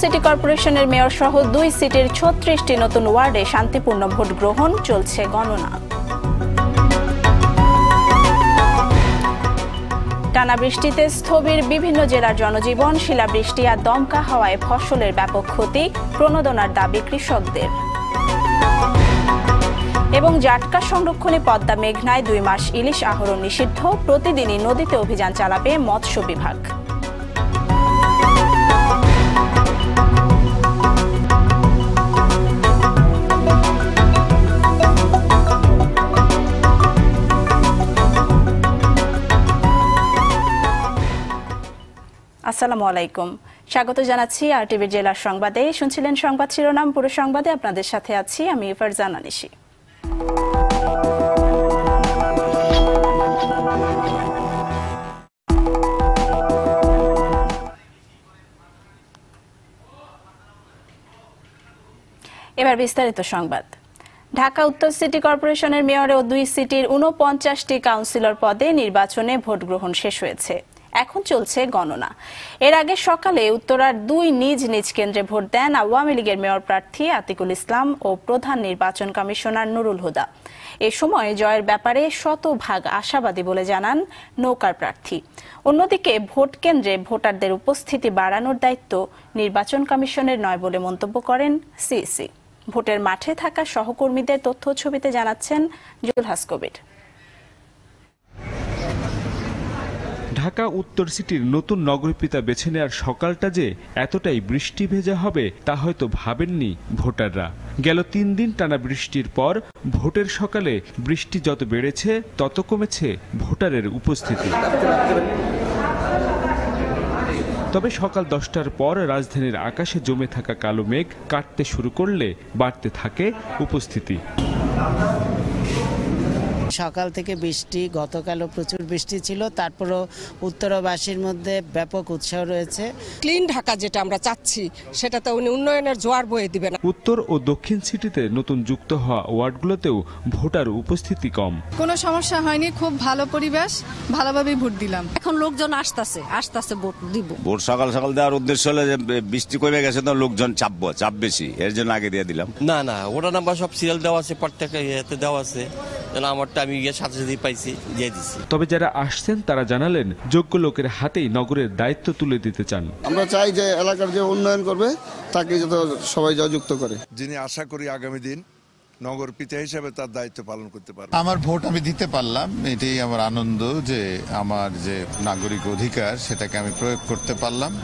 City কর্পোরেশনের mayor সহ 2 সিটির 36টি নতুন ওয়ার্ডে শান্তিপূর্ণ ভোট গ্রহণ, চলছে গণনা। টানা বৃষ্টিতে স্থবির বিভিন্ন জেলার জনজীবন, শিলাবৃষ্টি আর দমকা হাওয়ায় ফসলের ব্যাপক ক্ষতি, প্রণোদনার দাবি কৃষকদের। এবং জাটকা সংরক্ষণে পদ্মা মেঘনায় 2 মাস ইলিশ আহরণ নিষিদ্ধ, প্রতিদিনই নদীতে অভিযান চালাবে মৎস্য বিভাগ। আসসালামু আলাইকুম, স্বাগত জানাচ্ছি আরটিভির জেলার সংবাদে। শুনছিলেন সংবাদ শিরোনাম, পুরো সংবাদে আপনাদের সাথে আছি আমি ফারজানা নিশি। এবার বিস্তারিত সংবাদ। ঢাকা উত্তর সিটি কর্পোরেশনের মেয়র ও 2 সিটির 49টি কাউন্সিলর পদে নির্বাচনে ভোট গ্রহণ শেষ হয়েছে। এখন চলছে গণনা। এর আগে সকালে উত্তরার 2 নিজ নিজ কেন্দ্রে ভোট দেন আওয়ামী লীগের মেয়র প্রার্থী আতিকুল ইসলাম ও প্রধান নির্বাচন কমিশনার নুরুল হুদা। এ সময় জয়ের ব্যাপারে শতভাগ আশাবাদী বলে জানান নৌকার প্রার্থী। অন্যদিকে ভোট কেন্দ্রে ভোটারদের উপস্থিতি বাড়ানোর দায়িত্ব নির্বাচন কমিশনের নয় বলে মন্তব্য করেন সিইসি। ভোটের মাঠে থাকা সহকর্মীদের তথ্য ছবিতে জানাচ্ছেন জুলহাস কবির। ঢাকা উত্তর সিটির নতুন নগরপিতা বেছে নেওয়ার সকালটা যে এতটাই বৃষ্টি ভেজা হবে তা হয়তো ভাবেননি ভোটাররা। গেল 3 দিন টানা বৃষ্টির পর ভোটের সকালে বৃষ্টি যত বেড়েছে তত কমেছে ভোটারের উপস্থিতি। তবে সকাল 10টার পর রাজধানীর আকাশে জমে থাকা কালো মেঘ কাটতে শুরু করলে বাড়তে থাকে উপস্থিতি। সকাল থেকে বৃষ্টি, গতকালও প্রচুর বৃষ্টি ছিল, তারপরও উত্তরবাসীর মধ্যে ব্যাপক উৎসাহ রয়েছে। ক্লিন ঢাকা যেটা আমরা চাচ্ছি সেটাতে উনি উন্নয়নের জোয়ার বয়ে দিবেন। উত্তর ও দক্ষিণ সিটিতে নতুন যুক্ত হওয়া ওয়ার্ডগুলোতেও ভোটার উপস্থিতি কম। কোনো সমস্যা হয়নি, খুব ভালো পরিবেশ, ভালোভাবে ভোট দিলাম। এখন লোকজন আসতেছে ভোট দিব। ভোট সকাল সকাল দেওয়ার উদ্দেশ্য হলো যে বৃষ্টি কমে গেছে তো লোকজন চাপ বেশি, এর জন্য আগে দিয়ে দিলাম। না ওটা নাম্বার সব সিরিয়াল দেওয়া আছে, প্রত্যেকটা ইয়েতে দেওয়া আছে। আমারটা আমি সাথে সাথে পাইছি, দিয়ে দিচ্ছি। তবে যারা আসছেন তারা জানালেন যোগ্য লোকের হাতেই নগরের দায়িত্ব তুলে দিতে চান। আমরা চাই যে এলাকার যে উন্নয়ন করবে তাকে যাতে সবাই যুক্ত করে। যিনি আশা করি আগামী দিন নগর পিতা হিসেবে তার দায়িত্ব পালন করতে পারবে। আমার ভোট আমি দিতে পারলাম, এটাই আমার আনন্দ যে আমার যে নাগরিক অধিকার সেটাকে আমি প্রয়োগ করতে পারলাম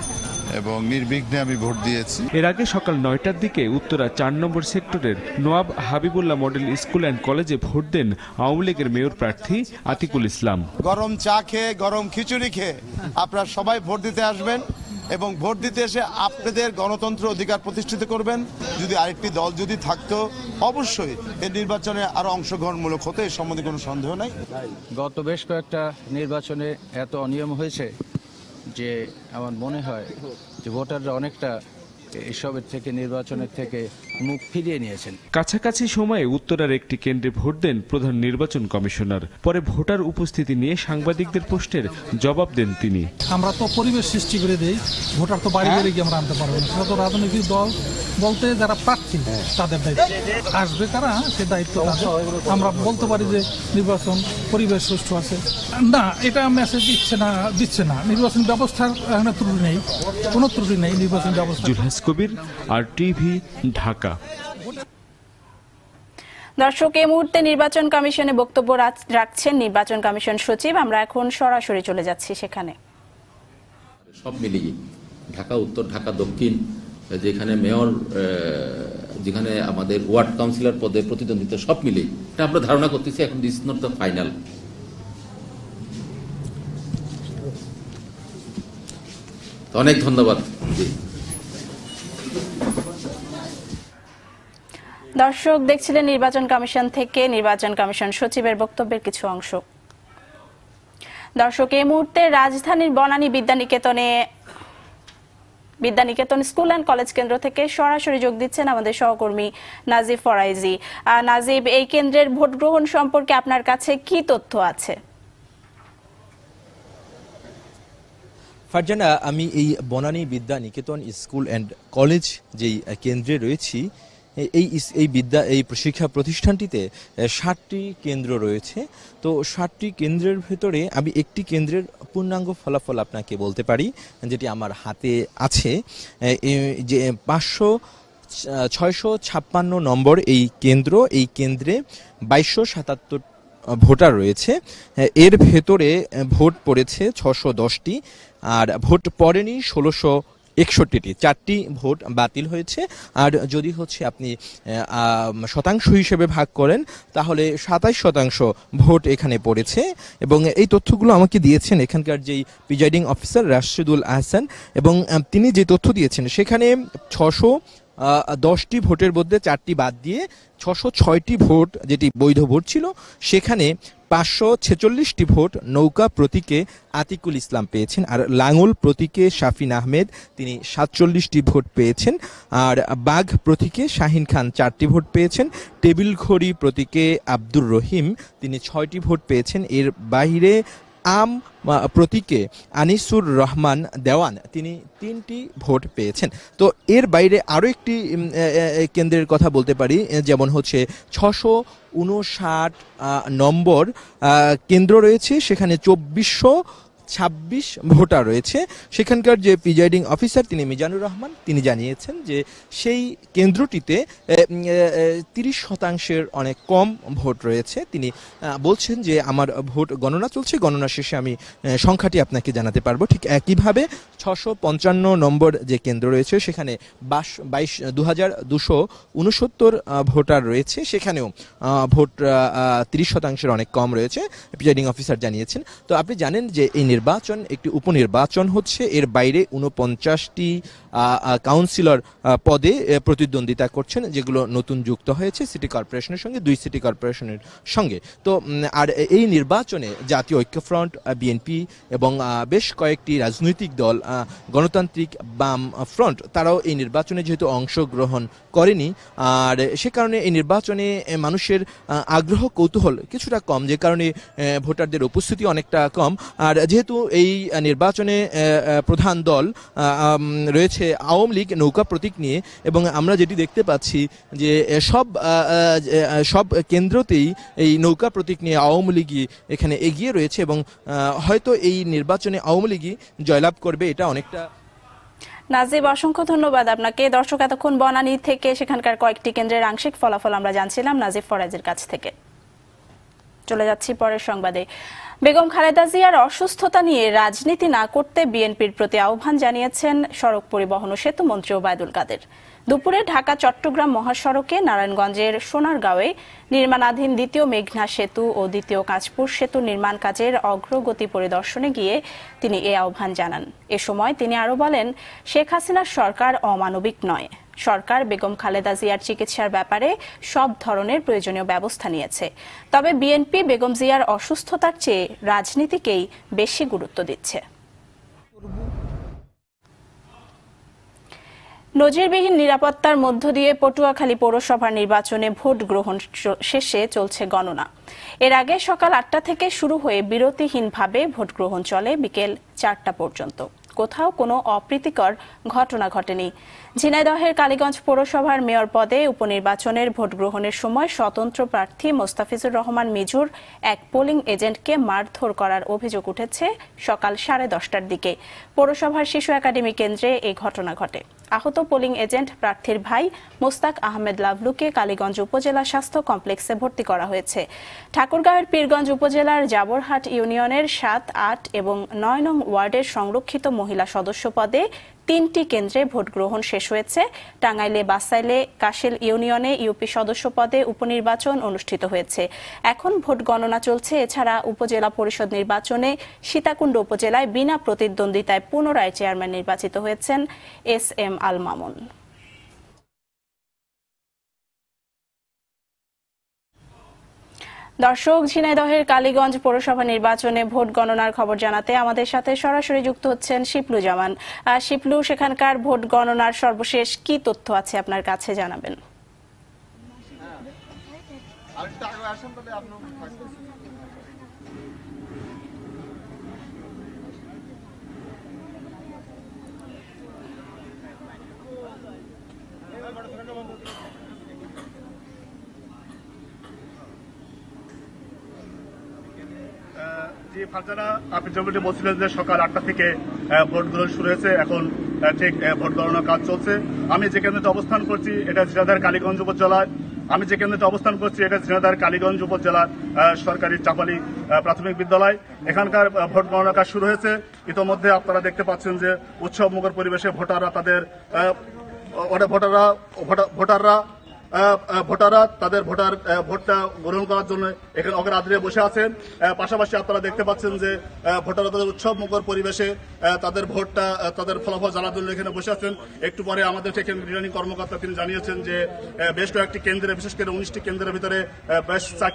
এবং নির্বিঘ্নে আমি ভোট দিয়েছি। এর আগে সকাল 9টার দিকে উত্তরা 4 নম্বর সেক্টরের Nawab Habibullah model school and কলেজে ভোট দেন আওয়ামী লীগের মেয়র প্রার্থী আতিকুল ইসলাম। গরম চা খেয়ে, গরম খিচুড়ি খেয়ে আপনারা সবাই ভোট দিতে আসবেন এবং ভোট দিতে এসে আপনাদের গণতন্ত্র অধিকার প্রতিষ্ঠিত করবেন। যদি আরেকটি দল যদি থাকতো অবশ্যই এই নির্বাচনে আরো অংশগ্রহণমূলক হতো, এর সম্বন্ধে কোনো সন্দেহ নাই। গত বেশ কয়েকটা নির্বাচনে এত অনিয়ম হয়েছে যে আমার মনে হয় যে ভোটাররা অনেকটা এসবের থেকে, নির্বাচনের থেকে মুখ ফিরিয়ে নিয়েছেন। কাছাকাছি সময়ে উত্তরার একটি কেন্দ্রে ভোট দেন প্রধান নির্বাচন কমিশনার। পরে ভোটার উপস্থিতি নিয়ে সাংবাদিকদের প্রশ্নের জবাব দেন তিনি। আমরা তো পরিবেশ সৃষ্টি করে দেই, ভোটার তো বাড়ি বাড়ি গিয়ে আমরা আনতে পারবো না। সেটা তো রাজনৈতিক দল বলতে যারা প্রার্থী তাদের দায়িত্ব, আসবে কারা সে দায়িত্ব তাদের। আমরা বলতে পারি যে নির্বাচন পরিবেশ সুষ্ঠু আছে না, এটা মেসেজ দিচ্ছে না। নির্বাচন ব্যবস্থার এখানে ত্রুটি নেই, কোনো ত্রুটি নেই নির্বাচন ব্যবস্থা। জুলহাস কবির, আরটিভি, ঢাকা। দর্শক, এই মুহূর্তে নির্বাচন কমিশনে বক্তব্য রাখছেন নির্বাচন কমিশন সচিব। আমরা এখন সরাসরি চলে যাচ্ছি সেখানে। সব মিলিয়ে ঢাকা উত্তর, ঢাকা দক্ষিণ, যেখানে মেয়র, যেখানে আমাদের ওয়ার্ড কাউন্সিলর পদে প্রতিদ্বন্দ্বিতা, সব মিলিয়ে এটা আমরা ধারণা করতেছি এখন দিস নট দ্য ফাইনাল। অনেক ধন্যবাদ। দর্শক, দেখছিলেন নির্বাচন কমিশন থেকে নির্বাচন কমিশন সচিবের বক্তব্যের কিছু অংশ। দর্শক, এই মুহূর্তে রাজধানীর Banani Vidyaniketan school and college কেন্দ্র থেকে সরাসরি যোগ দিচ্ছেন আমাদের সহকর্মী নাজিব ফরাইজি। নাজিব, এই কেন্দ্রের ভোট গ্রহণ সম্পর্কে আপনার কাছে কি তথ্য আছে? ফারজানা, আমি এই Banani Vidya Niketan school and college যেই কেন্দ্রে রয়েছি, এই শিক্ষা প্রতিষ্ঠানটিতে 60টি কেন্দ্র রয়েছে। তো 60টি কেন্দ্রের ভেতরে আমি একটি কেন্দ্রের পূর্ণাঙ্গ ফলাফল আপনাকে বলতে পারি, যেটি আমার হাতে আছে। যে 656 নম্বর এই কেন্দ্রে 2277 ভোটার রয়েছে। এর ভেতরে ভোট পড়েছে 610টি, আর ভোট পড়েনি 1661টি। 4টি ভোট বাতিল হয়েছে। আর যদি আপনি শতাংশ হিসেবে ভাগ করেন তাহলে 27% ভোট এখানে পড়েছে। এবং এই তথ্যগুলো আমাকে দিয়েছেন এখানকার যেই প্রিজাইডিং অফিসার রাশেদুল আহসান, এবং তিনি যে তথ্য দিয়েছেন সেখানে 610টি ভোটের মধ্যে 4টি বাদ দিয়ে 606টি ভোট যেটি বৈধ ভোট ছিল, সেখানে 546টি ভোট নৌকা প্রতীকে আতিকুল ইসলাম পেয়েছেন, আর লাঙ্গল প্রতীকে শাফিন আহমেদ তিনি 47টি ভোট পেয়েছেন, আর বাঘ প্রতীকে শাহিন খান 4টি ভোট পেয়েছেন, টেবিল ঘড়ি প্রতীকে আব্দুর রহিম তিনি 6টি ভোট পেয়েছেন। এর বাইরে আম প্রতীকে আনিসুর রহমান দেওয়ান তিনি 3টি ভোট পেয়েছেন। তো এর বাইরে আরও একটি কেন্দ্রের কথা বলতে পারি, যেমন 659 নম্বর কেন্দ্র রয়েছে, সেখানে 2426 ভোটার রয়েছে। সেখানকার যে প্রিজাইডিং অফিসার তিনি মিজানুর রহমান তিনি জানিয়েছেন যে সেই কেন্দ্রটিতে 30% অনেক কম ভোট রয়েছে। তিনি বলছেন যে আমার ভোট গণনা চলছে, গণনা শেষে আমি সংখ্যাটি আপনাকে জানাতে পারবো। ঠিক একইভাবে 655 নম্বর যে কেন্দ্র রয়েছে সেখানে 2269 ভোটার রয়েছে, সেখানেও ভোট 30% অনেক কম রয়েছে প্রিজাইডিং অফিসার জানিয়েছেন। তো আপনি জানেন যে এই নির্বাচন একটি উপনির্বাচন হচ্ছে, এর বাইরে 49টি কাউন্সিলর পদে প্রতিদ্বন্দ্বিতা করছেন, যেগুলো নতুন যুক্ত হয়েছে সিটি কর্পোরেশনের সঙ্গে, 2 সিটি কর্পোরেশনের সঙ্গে। তো আর এই নির্বাচনে জাতীয় ঐক্যফ্রন্ট, বিএনপি এবং বেশ কয়েকটি রাজনৈতিক দল, গণতান্ত্রিক বাম ফ্রন্ট, তারাও এই নির্বাচনে যেহেতু অংশগ্রহণ করেনি, আর সে কারণে এই নির্বাচনে মানুষের আগ্রহ কৌতূহল কিছুটা কম, যে কারণে ভোটারদের উপস্থিতি অনেকটা কম। আর যেহেতু এই নির্বাচনে প্রধান দল রয়েছে আওয়ামী লীগ নৌকা প্রতীক নিয়ে, এবং আমরা যেটি দেখতে পাচ্ছি যে সব কেন্দ্রতেই এই নৌকা প্রতীক নিয়ে আওয়ামী লীগই এখানে এগিয়ে রয়েছে, এবং হয়তো এই নির্বাচনে আওয়ামী লীগই জয়লাভ করবে, এটা অনেকটা। নাজিব, অসংখ্য ধন্যবাদ আপনাকে। দর্শক, এতক্ষণ বনানী থেকে সেখানকার কয়েকটি কেন্দ্রের আংশিক ফলাফল আমরা জানছিলাম নাজিব ফরাজের কাছ থেকে। চলে যাচ্ছি পরের সংবাদে। বেগম খালেদা জিয়ার অসুস্থতা নিয়ে রাজনীতি না করতে বিএনপির প্রতি আহ্বান জানিয়েছেন সড়ক পরিবহন ও সেতু মন্ত্রী ওবায়দুল কাদের। দুপুরে ঢাকা চট্টগ্রাম মহাসড়কে নারায়ণগঞ্জের সোনারগাঁওয়ে নির্মাণাধীন দ্বিতীয় মেঘনা সেতু ও দ্বিতীয় কাঁচপুর সেতু নির্মাণ কাজের অগ্রগতি পরিদর্শনে গিয়ে তিনি এ আহ্বান জানান। এ সময় তিনি আরও বলেন, শেখ হাসিনার সরকার অমানবিক নয়, সরকার বেগম খালেদা জিয়ার চিকিৎসার ব্যাপারে সব ধরনের প্রয়োজনীয় ব্যবস্থা নিয়েছে। তবে বিএনপি বেগম জিয়ার অসুস্থতার চেয়ে রাজনীতিকেই বেশি গুরুত্ব দিচ্ছে। নজিরবিহীন নিরাপত্তার মধ্য দিয়ে পটুয়াখালী পৌরসভার নির্বাচনে ভোট গ্রহণ শেষে চলছে গণনা। এর আগে সকাল 8টা থেকে শুরু হয়ে বিরতিহীনভাবে ভোট গ্রহণ চলে বিকেল 4টা পর্যন্ত। কোথাও কোনো অপ্রীতিকর ঘটনা ঘটেনি। ঝিনাইদহের কালীগঞ্জ পৌরসভার মেয়র পদে উপনির্বাচনের ভোট গ্রহণের সময় স্বতন্ত্র প্রার্থী মোস্তাফিজুর রহমান মিজুর এক পোলিং এজেন্টকে মারধর করার অভিযোগ উঠেছে সকাল 10:30টার দিকে। পৌরসভার শিশু একাডেমি কেন্দ্রে এই ঘটনা ঘটে। আহত পোলিং এজেন্ট প্রার্থীর ভাই মোস্তাক আহমেদ লাভলুকে কালীগঞ্জ উপজেলা স্বাস্থ্য কমপ্লেক্সে ভর্তি করা হয়েছে। ঠাকুরগাঁওয়ের পীরগঞ্জ উপজেলার জাবরহাট ইউনিয়নের 7, 8 এবং 9 নং ওয়ার্ডের সংরক্ষিত মহিলা সদস্য পদে 3টি কেন্দ্রে ভোট গ্রহণ শেষ হয়েছে। টাঙ্গাইলে বাসাইলে কাশেল ইউনিয়নে ইউপি সদস্য পদে উপনির্বাচন অনুষ্ঠিত হয়েছে। এখন ভোট গণনা চলছে। এছাড়া উপজেলা পরিষদ নির্বাচনে সীতাকুণ্ড উপজেলায় বিনা প্রতিদ্বন্দ্বিতায় পুনরায় চেয়ারম্যান নির্বাচিত হয়েছেন SM আল মামুন। দর্শক, ঝিনাইদহের কালীগঞ্জ পৌরসভা নির্বাচনে ভোট গণনার খবর জানাতে আমাদের সাথে সরাসরি যুক্ত হচ্ছেন শিপলু জামান। শিপলু, সেখানকার ভোট গণনার সর্বশেষ কি তথ্য আছে আপনার কাছে জানাবেন? জি ফারজানা, আপনি যেমনটি বলছিলেন যে সকাল 8টা থেকে ভোট গ্রহণ শুরু হয়েছে, এখন ঠিক ভোট গণনার কাজ চলছে। আমি যে কেন্দ্রতে অবস্থান করছি এটা ঝিনাইদহ কালীগঞ্জ উপজেলার সরকারি চাপালি প্রাথমিক বিদ্যালয়। এখানকার ভোট গণনা কাজ শুরু হয়েছে। ইতোমধ্যে আপনারা দেখতে পাচ্ছেন যে উৎসব মুখর পরিবেশে ভোটাররা তাদের ভোটটা গ্রহণ করার জন্য এখানে অগ্রাধিরে বসে আছেন। পাশাপাশি আপনারা দেখতে পাচ্ছেন যে ভোটাররা তাদের উৎসব মুখর পরিবেশে তাদের ফলাফল জানার জন্য এখানে বসে আছেন। একটু পরে আমাদের রিটার্নিং কর্মকর্তা তিনি জানিয়েছেন যে বেশ কয়েকটি কেন্দ্রে, বিশেষ করে 19টি কেন্দ্রের ভিতরে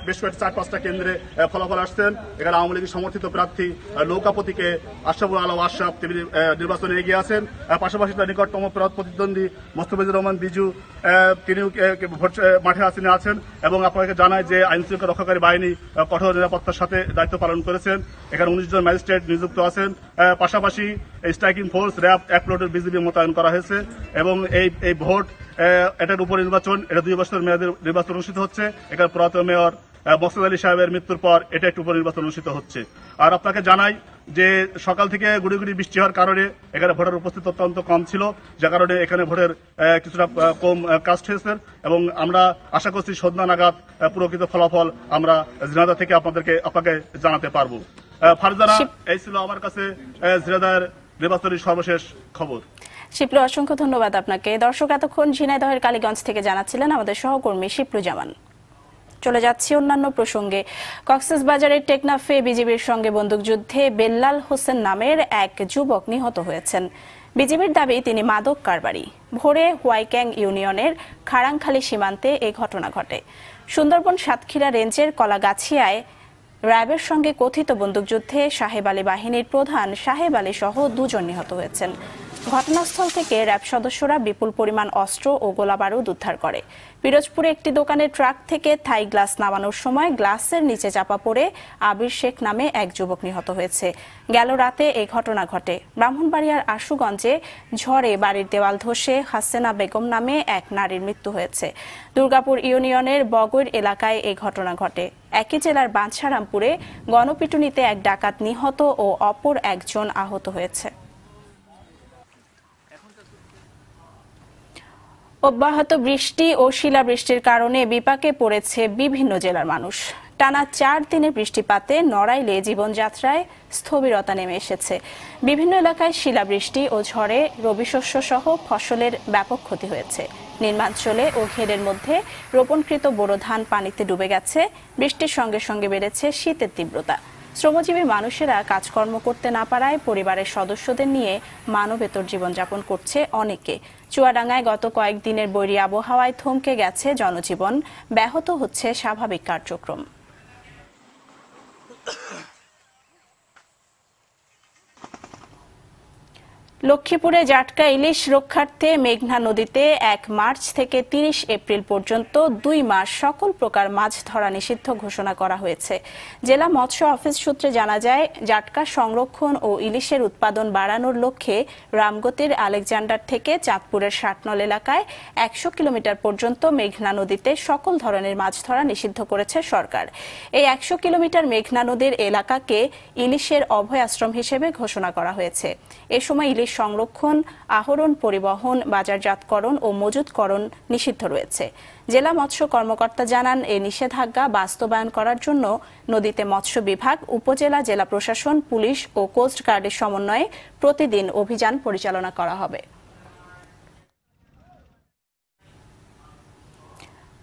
বেশ কয়েকটি 4-5টা কেন্দ্রে ফলাফল আসছেন। এখানে আওয়ামী লীগের সমর্থিত প্রার্থী নৌকাপতিকে আশরাফুল আলম আশরাফ তিনি নির্বাচনে এগিয়ে আছেন। পাশাপাশি তার নিকটতম প্রতিদ্বন্দ্বী মোস্তাফিজুর রহমান বিজু তিনিও ভোট মাঠে আছেন। এবং আপনাকে জানায় যে আইন শৃঙ্খলা রক্ষাকারী বাহিনী কঠোর নিরাপত্তার সাথে দায়িত্ব পালন করেছেন। এখানে 19 জন ম্যাজিস্ট্রেট নিযুক্ত আছেন। পাশাপাশি স্ট্রাইকিং ফোর্স, র্যাব, এক প্লটের বিজিবি মোতায়েন করা হয়েছে। এবং এই ভোট এটার উপনির্বাচন, এটা 2 বছর মেয়াদের নির্বাচন অনুষ্ঠিত হচ্ছে। এখানে প্রয়াত মেয়র মকসুদ আলী সাহেবের মৃত্যুর পর এটা একটু উপনির্বাচন অনুষ্ঠিত হচ্ছে। আর আপনাকে জানাই যে সকাল থেকে গুড়ি বৃষ্টি হওয়ার কারণে এখানে ভোটার উপস্থিতি অত্যন্ত কম ছিল, যে কারণে এখানে ভোটের কিছুটা কম কাস্ট হয়েছে। এবং আমরা আশা করছি সন্ধ্যা নাগাদ প্রকৃত ফলাফল আমরা ঝিনাইদহ থেকে আপনাকে জানাতে পারবো। ফারজানা, এই ছিল আমার কাছে ঝিনাইদহের নির্বাচনের সর্বশেষ খবর। শিপলু, অসংখ্য ধন্যবাদ আপনাকে। দর্শক, এতক্ষণ ঝিনাইদহের কালীগঞ্জ থেকে জানাচ্ছিলেন আমাদের সহকর্মী শিপলু জামান। চলে যাচ্ছি অন্যান্য প্রসঙ্গে। কক্সবাজারের টেকনাফে বিজিবির সঙ্গে বন্দুকযুদ্ধে বেল্লাল হোসেন নামের এক যুবক নিহত হয়েছেন। বিজিবির দাবি তিনি মাদক কারবারি। ভোরে হোয়াইক্যাং ইউনিয়নের খাড়াংখালী সীমান্তে এই ঘটনা ঘটে। সুন্দরবন সাতক্ষীরা রেঞ্জের কলাগাছিয়ায় র্যাবের সঙ্গে কথিত বন্দুকযুদ্ধে সাহেব আলী বাহিনীর প্রধান সাহেব আলী সহ 2 জন নিহত হয়েছেন। ঘটনাস্থল থেকে র্যাব সদস্যরা বিপুল পরিমাণ অস্ত্র ও গোলাবারুদ উদ্ধার করে। পিরোজপুরে একটি দোকানের ট্রাক থেকে থাই গ্লাস নামানোর সময় গ্লাসের নিচে চাপা পড়ে আবির শেখ নামে এক যুবক নিহত হয়েছে। গেল রাতে এই ঘটনা ঘটে। ব্রাহ্মণবাড়িয়ার আশুগঞ্জে ঝড়ে বাড়ির দেওয়াল ধসে হাসেনা বেগম নামে এক নারীর মৃত্যু হয়েছে। দুর্গাপুর ইউনিয়নের বগৈর এলাকায় এই ঘটনা ঘটে। একই জেলার বাঞ্ছারামপুরে গণপিটুনিতে এক ডাকাত নিহত ও অপর একজন আহত হয়েছে। অব্যাহত বৃষ্টি ও শিলাবৃষ্টির কারণে বিপাকে পড়েছে বিভিন্ন জেলার মানুষ। টানা 4 দিনের বৃষ্টিপাতে নড়াইলে জীবনযাত্রায় স্থবিরতা নেমে এসেছে। বিভিন্ন এলাকায় শিলাবৃষ্টি ও ঝড়ে রবিশস্য সহ ফসলের ব্যাপক ক্ষতি হয়েছে। নিম্নাঞ্চলে ও ঘেরের মধ্যে রোপণকৃত বোরো ধান পানিতে ডুবে গেছে। বৃষ্টির সঙ্গে সঙ্গে বেড়েছে শীতের তীব্রতা। শ্রমজীবী মানুষেরা কাজকর্ম করতে না পারায় পরিবারের সদস্যদের নিয়ে মানবেতর জীবনযাপন করছে অনেকে। চুয়াডাঙ্গায় গত কয়েকদিনের বৈরী আবহাওয়ায় থমকে গেছে জনজীবন, ব্যাহত হচ্ছে স্বাভাবিক কার্যক্রম। লক্ষ্মীপুরে জাটকা ইলিশ রক্ষার্থে মেঘনা নদীতে 1 মার্চ থেকে 30 এপ্রিল পর্যন্ত 2 মাস সকল প্রকার মাছ ধরা নিষিদ্ধ ঘোষণা করা হয়েছে। জেলা মৎস্য অফিস সূত্রে জানা যায়, জাটকা সংরক্ষণ ও ইলিশের উৎপাদন বাড়ানোর লক্ষ্যে রামগতির আলেকজান্ডার থেকে চাঁদপুরের 60 নল এলাকায় 100 কিলোমিটার পর্যন্ত মেঘনা নদীতে সকল ধরনের মাছ ধরা নিষিদ্ধ করেছে সরকার। এই 100 কিলোমিটার মেঘনা নদীর এলাকাকে ইলিশের অভয় আশ্রম হিসেবে ঘোষণা করা হয়েছে। এ সময় ইলিশ সংরক্ষণ, আহরণ, পরিবহন, বাজারজাতকরণ ও মজুতকরণ নিষিদ্ধ রয়েছে। জেলা মৎস্য কর্মকর্তা জানান, এই নিষেধাজ্ঞা বাস্তবায়ন করার জন্য নদীতে মৎস্য বিভাগ, উপজেলা, জেলা প্রশাসন, পুলিশ ও কোস্ট গার্ডের সমন্বয়ে প্রতিদিন অভিযান পরিচালনা করা হবে।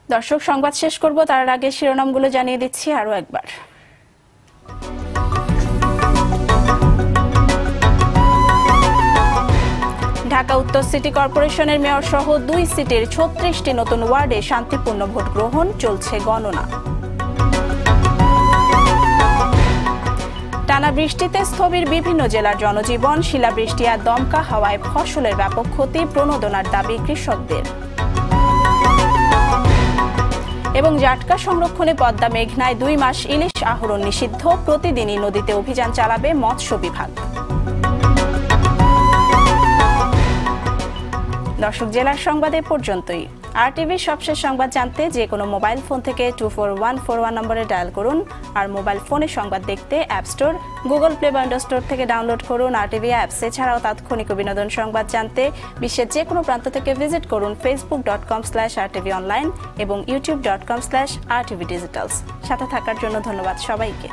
দর্শক, সংবাদ শেষ করব তার আগে শিরোনামগুলো জানিয়ে দিচ্ছি আরো একবার। ঢাকা উত্তর সিটি কর্পোরেশনের মেয়র সহ 2 সিটির 36টি নতুন ওয়ার্ডে শান্তিপূর্ণ ভোট গ্রহণ, চলছে গণনা। টানা বৃষ্টিতে স্থবির বিভিন্ন জেলার জনজীবন, শিলাবৃষ্টি আর দমকা হাওয়ায় ফসলের ব্যাপক ক্ষতি, প্রণোদনার দাবি কৃষকদের। এবং জাটকা সংরক্ষণে পদ্মা মেঘনায় 2 মাস ইলিশ আহরণ নিষিদ্ধ, প্রতিদিনই নদীতে অভিযান চালাবে মৎস্য বিভাগ। দর্শক, জেলার সংবাদ এ পর্যন্তই। আর টিভির সবশেষ সংবাদ জানতে যে কোনো মোবাইল ফোন থেকে 24141 নম্বরে ডায়াল করুন। আর মোবাইল ফোনে সংবাদ দেখতে অ্যাপ স্টোর, গুগল প্লে বা উইন্ডোজ স্টোর থেকে ডাউনলোড করুন আর টিভি অ্যাপস। এছাড়াও তাৎক্ষণিক ও বিনোদন সংবাদ জানতে বিশ্বের যে কোনো প্রান্ত থেকে ভিজিট করুন facebook.com/rtvonline এবং youtube.com/rtvdigitals। সাথে থাকার জন্য ধন্যবাদ সবাইকে।